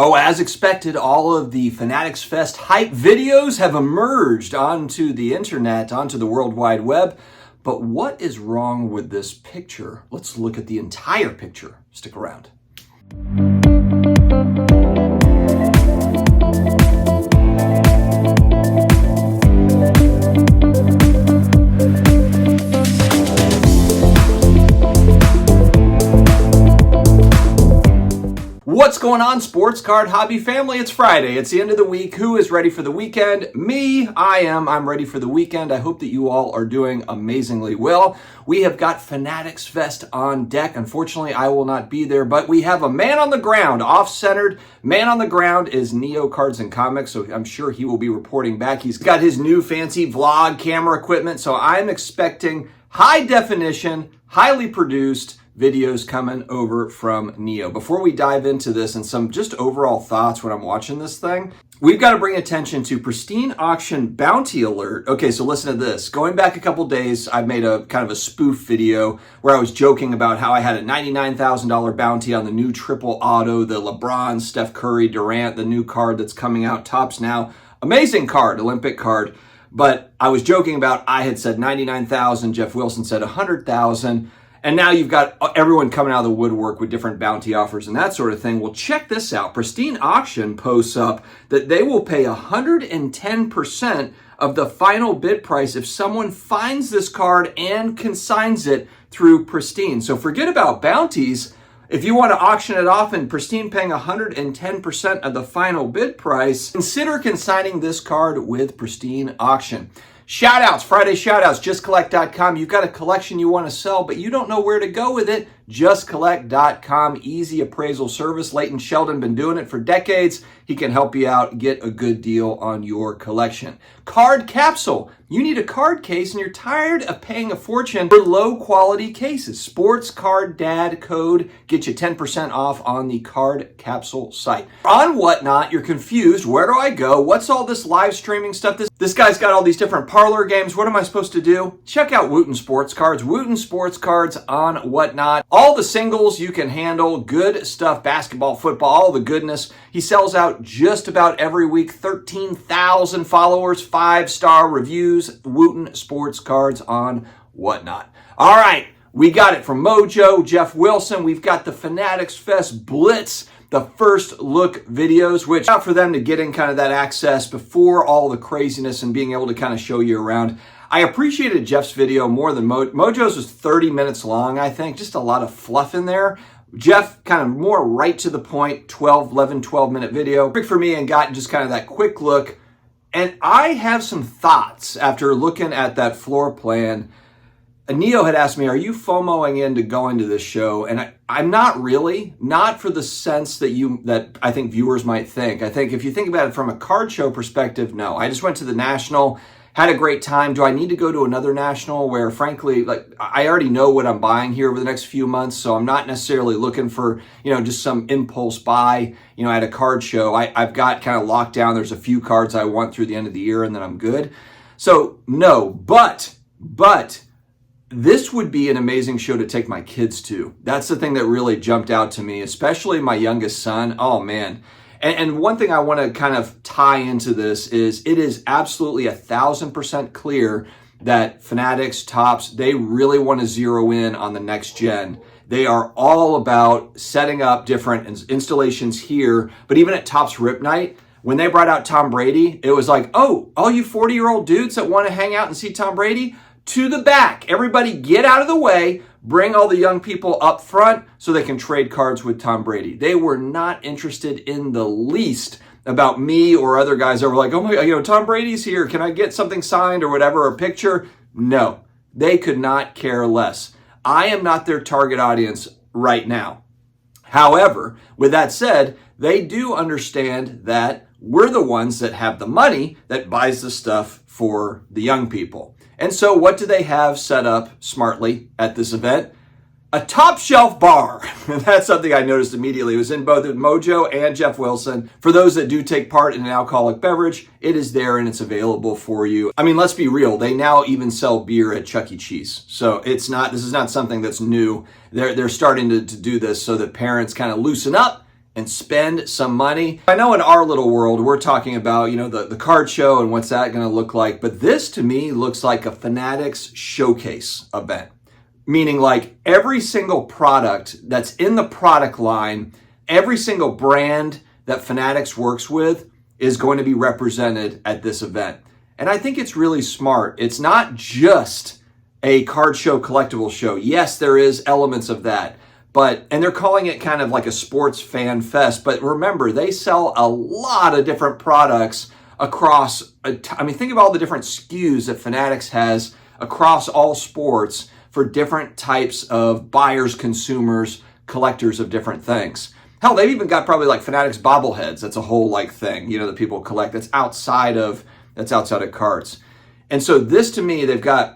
Oh, as expected, all of the Fanatics Fest hype videos have emerged onto the internet, onto the World Wide Web. But what is wrong with this picture? Let's look at the entire picture. Stick around. What's going on, sports card hobby family? It's Friday. It's the end of the week. Who is ready for the weekend? Me, I am. I'm ready for the weekend. I hope that you all are doing amazingly well. We have got Fanatics Fest on deck. Unfortunately, I will not be there, but we have a man on the ground, off-centered. Man on the ground is Neo Cards and Comics, so I'm sure he will be reporting back. He's got his new fancy vlog camera equipment, so I'm expecting high definition, highly produced videos coming over from Neo. Before we dive into this and some just overall thoughts when I'm watching this thing, we've got to bring attention to Pristine Auction Bounty Alert. Okay, so listen to this. Going back a couple days, I made a kind of a spoof video where I was joking about how I had a $99,000 bounty on the new triple auto, the LeBron, Steph Curry, Durant, the new card that's coming out, Topps now. Amazing card, Olympic card. But I was joking about I had said 99,000, Jeff Wilson said 100,000. And now you've got everyone coming out of the woodwork with different bounty offers and that sort of thing. Well, check this out. Pristine Auction posts up that they will pay 110% of the final bid price if someone finds this card and consigns it through Pristine. So forget about bounties. If you want to auction it off and Pristine paying 110% of the final bid price, consider consigning this card with Pristine Auction. Shoutouts, Friday shoutouts, justcollect.com. You've got a collection you want to sell, but you don't know where to go with it. Justcollect.com, easy appraisal service. Leighton Sheldon been doing it for decades. He can help you out, get a good deal on your collection. Card Capsule. You need a card case and you're tired of paying a fortune for low quality cases. Sports Card Dad code gets you 10% off on the Card Capsule site. On Whatnot, you're confused. Where do I go? What's all this live streaming stuff? This guy's got all these different parlor games. What am I supposed to do? Check out Wooten Sports Cards. Wooten Sports Cards on Whatnot. All the singles you can handle. Good stuff. Basketball, football, all the goodness. He sells out just about every week. 13,000 followers, 5-star reviews. Wooten Sports Cards on Whatnot. All right, we got it from Mojo, Jeff Wilson. We've got the Fanatics Fest Blitz, the first look videos, which out for them to get in kind of that access before all the craziness and being able to kind of show you around. I appreciated Jeff's video more than Mojo's was 30 minutes long, I think. Just a lot of fluff in there. Jeff kind of more right to the point, 12 minute video. Quick for me and got just kind of that quick look. And I have some thoughts after looking at that floor plan. Neo had asked me, are you FOMOing into going to this show? And I'm not really, not for the sense that I think viewers might think. I think if you think about it from a card show perspective, no. I just went to the National, had a great time. Do I need to go to another National where, frankly, like I already know what I'm buying here over the next few months, so I'm not necessarily looking for, just some impulse buy, at a card show. I've got kind of locked down. There's a few cards I want through the end of the year, and then I'm good. So no, but this would be an amazing show to take my kids to. That's the thing that really jumped out to me, especially my youngest son. Oh man. And one thing I want to kind of tie into this is it is absolutely 1,000% clear that Fanatics, Topps, they really want to zero in on the next gen. They are all about setting up different installations here, but even at Topps Rip Night, when they brought out Tom Brady, it was like, oh, all you 40-year-old dudes that want to hang out and see Tom Brady, to the back. Everybody get out of the way. Bring all the young people up front so they can trade cards with Tom Brady. They were not interested in the least about me or other guys that were like, oh my God, Tom Brady's here. Can I get something signed or whatever, or a picture? No, they could not care less. I am not their target audience right now. However, with that said, they do understand that we're the ones that have the money that buys the stuff for the young people. And so what do they have set up smartly at this event? A top shelf bar. And that's something I noticed immediately. It was in both Mojo and Jeff Wilson. For those that do take part in an alcoholic beverage, it is there and it's available for you. I mean, let's be real. They now even sell beer at Chuck E. Cheese. So this is not something that's new. They're starting to do this so that parents kind of loosen up and spend some money. I know in our little world, we're talking about, the card show and what's that going to look like. But this to me looks like a Fanatics showcase event, meaning like every single product that's in the product line, every single brand that Fanatics works with is going to be represented at this event. And I think it's really smart. It's not just a card show, collectible show. Yes, there is elements of that. And they're calling it kind of like a sports fan fest. But remember, they sell a lot of different products across, think of all the different SKUs that Fanatics has across all sports for different types of buyers, consumers, collectors of different things. Hell, they've even got probably like Fanatics bobbleheads. That's a whole like thing, that people collect that's outside of cards. And so this to me, they've got,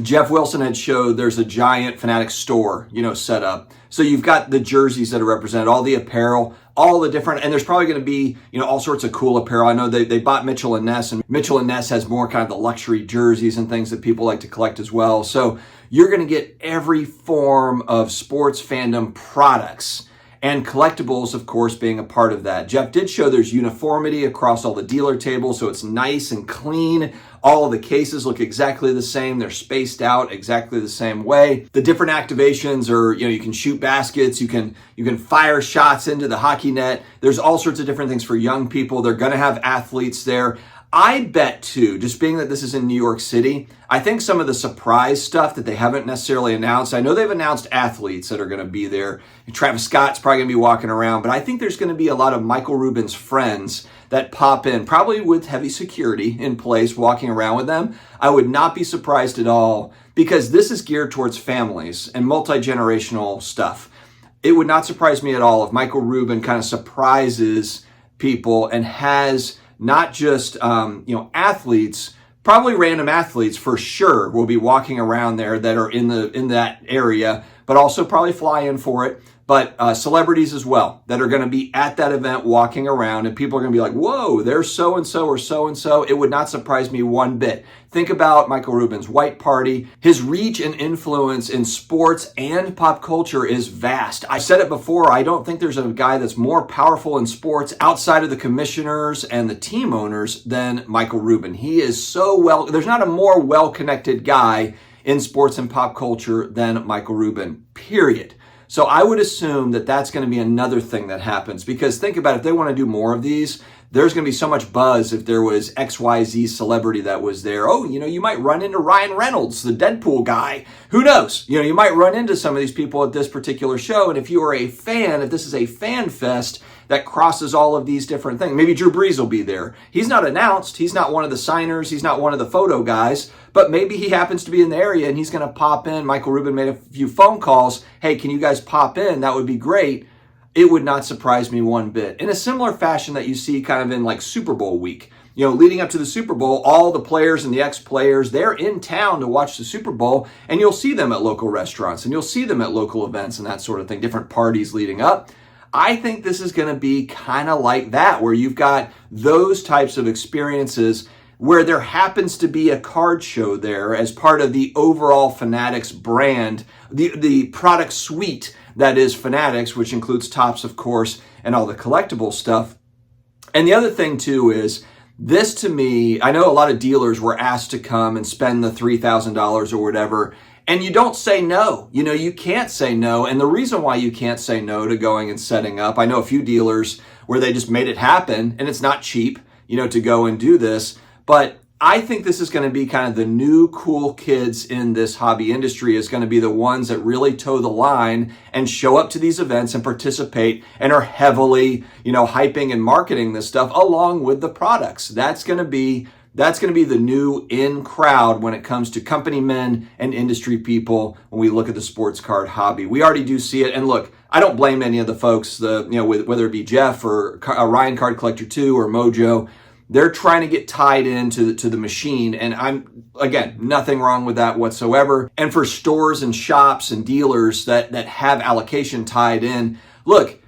Jeff Wilson had showed there's a giant Fanatics store, set up. So you've got the jerseys that are represented, all the apparel, all the different, and there's probably going to be, all sorts of cool apparel. I know they bought Mitchell and Ness, and Mitchell and Ness has more kind of the luxury jerseys and things that people like to collect as well. So you're going to get every form of sports fandom products, and collectibles, of course, being a part of that. Jeff did show there's uniformity across all the dealer tables, so it's nice and clean. All of the cases look exactly the same. They're spaced out exactly the same way. The different activations are, you can shoot baskets, you can fire shots into the hockey net. There's all sorts of different things for young people. They're going to have athletes there. I bet too, just being that this is in New York City, I think some of the surprise stuff that they haven't necessarily announced, I know they've announced athletes that are going to be there. Travis Scott's probably going to be walking around, but I think there's going to be a lot of Michael Rubin's friends that pop in, probably with heavy security in place, walking around with them. I would not be surprised at all, because this is geared towards families and multi-generational stuff. It would not surprise me at all if Michael Rubin kind of surprises people and has not just, athletes, probably random athletes for sure will be walking around there that are in that area, but also probably fly in for it. But celebrities as well that are going to be at that event walking around, and people are going to be like, whoa, there's so-and-so or so-and-so. It would not surprise me one bit. Think about Michael Rubin's White Party. His reach and influence in sports and pop culture is vast. I said it before, I don't think there's a guy that's more powerful in sports outside of the commissioners and the team owners than Michael Rubin. He is there's not a more well-connected guy in sports and pop culture than Michael Rubin, period. So I would assume that that's going to be another thing that happens, because think about it, if they want to do more of these, there's going to be so much buzz if there was XYZ celebrity that was there. Oh, you might run into Ryan Reynolds, the Deadpool guy. Who knows? You might run into some of these people at this particular show. And if you are a fan, if this is a fan fest that crosses all of these different things, maybe Drew Brees will be there. He's not announced. He's not one of the signers. He's not one of the photo guys, but maybe he happens to be in the area and he's going to pop in. Michael Rubin made a few phone calls. Hey, can you guys pop in? That would be great. It would not surprise me one bit. In a similar fashion that you see kind of in like Super Bowl week. Leading up to the Super Bowl, all the players and the ex-players, they're in town to watch the Super Bowl, and you'll see them at local restaurants, and you'll see them at local events and that sort of thing, different parties leading up. I think this is going to be kind of like that, where you've got those types of experiences where there happens to be a card show there as part of the overall Fanatics brand, the product suite that is Fanatics, which includes Topps, of course, and all the collectible stuff. And the other thing, too, is this to me, I know a lot of dealers were asked to come and spend the $3,000 or whatever, and you don't say no. You can't say no. And the reason why you can't say no to going and setting up, I know a few dealers where they just made it happen, and it's not cheap, to go and do this. But I think this is going to be kind of the new cool kids in this hobby industry is going to be the ones that really toe the line and show up to these events and participate and are heavily, hyping and marketing this stuff along with the products. That's going to be the new in crowd when it comes to company men and industry people when we look at the sports card hobby. We already do see it. And look, I don't blame any of the folks, whether it be Jeff or Ryan Card Collector 2 or Mojo. They're trying to get tied into the machine. And again, nothing wrong with that whatsoever. And for stores and shops and dealers that have allocation tied in, look,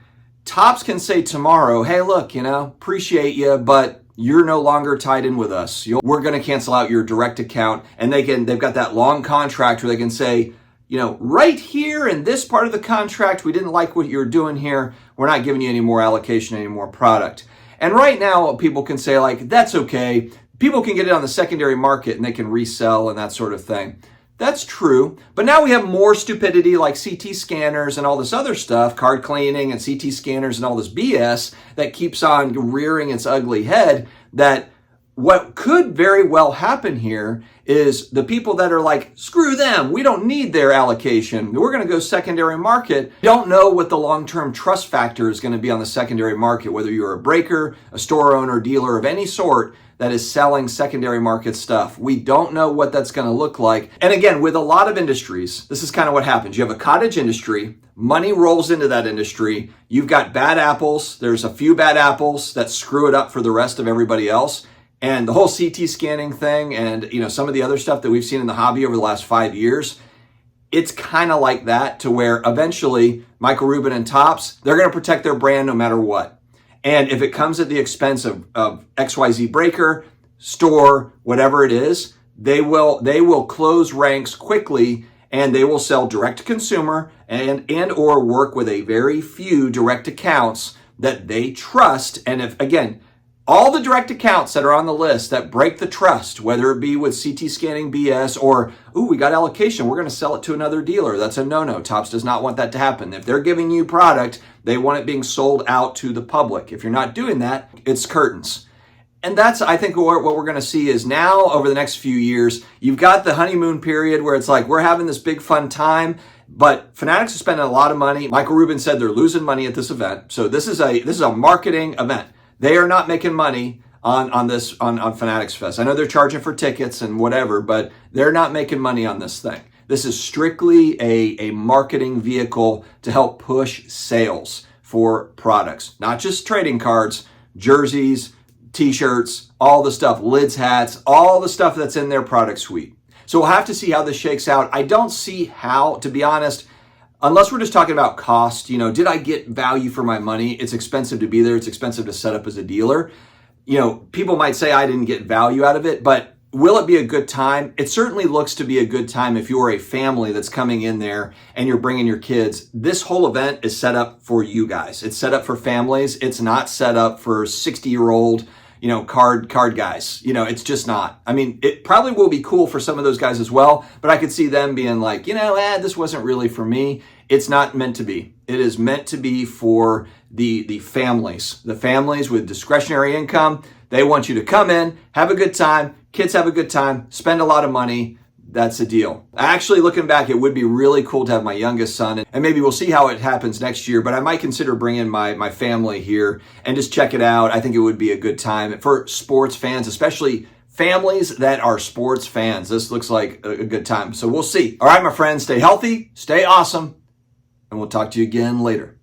Topps can say tomorrow, hey, look, appreciate you, but you're no longer tied in with us. We're going to cancel out your direct account. And they've got that long contract where they can say, right here in this part of the contract, we didn't like what you're doing here. We're not giving you any more allocation, any more product. And right now, people can say like, that's okay. People can get it on the secondary market and they can resell and that sort of thing. That's true. But now we have more stupidity like CT scanners and all this other stuff, card cleaning and CT scanners and all this BS that keeps on rearing its ugly head, that what could very well happen here is the people that are like, screw them, we don't need their allocation, we're going to go secondary market, don't know what the long-term trust factor is going to be on the secondary market, whether you're a breaker, a store owner, dealer of any sort that is selling secondary market stuff. We don't know what that's going to look like. And again, with a lot of industries, this is kind of what happens. You have a cottage industry, money rolls into that industry, you've got bad apples, there's a few bad apples that screw it up for the rest of everybody else. And the whole CT scanning thing and, some of the other stuff that we've seen in the hobby over the last 5 years, it's kind of like that, to where eventually Michael Rubin and Topps, they're going to protect their brand no matter what. And if it comes at the expense of XYZ breaker, store, whatever it is, they will close ranks quickly, and they will sell direct to consumer and or work with a very few direct accounts that they trust. And if, again, all the direct accounts that are on the list that break the trust, whether it be with CT scanning BS or, ooh, we got allocation, we're going to sell it to another dealer. That's a no-no. Topps does not want that to happen. If they're giving you product, they want it being sold out to the public. If you're not doing that, it's curtains. And that's, I think, what we're going to see is now over the next few years, you've got the honeymoon period where it's like, we're having this big fun time, but Fanatics are spending a lot of money. Michael Rubin said they're losing money at this event. So this is a marketing event. They are not making money on Fanatics Fest. I know they're charging for tickets and whatever, but they're not making money on this thing. This is strictly a marketing vehicle to help push sales for products, not just trading cards, jerseys, t-shirts, all the stuff, lids, hats, all the stuff that's in their product suite. So we'll have to see how this shakes out. I don't see how, to be honest, unless we're just talking about cost, did I get value for my money? It's expensive to be there. It's expensive to set up as a dealer. People might say I didn't get value out of it, but will it be a good time? It certainly looks to be a good time if you're a family that's coming in there and you're bringing your kids. This whole event is set up for you guys. It's set up for families. It's not set up for 60-year-old, card guys. It's just not. I mean, it probably will be cool for some of those guys as well, but I could see them being like, this wasn't really for me. It's not meant to be. It is meant to be for the families with discretionary income. They want you to come in, have a good time, kids have a good time, spend a lot of money. That's the deal. Actually, looking back, it would be really cool to have my youngest son, and maybe we'll see how it happens next year, but I might consider bringing my family here and just check it out. I think it would be a good time for sports fans, especially families that are sports fans. This looks like a good time. So we'll see. All right, my friends, stay healthy, stay awesome, and we'll talk to you again later.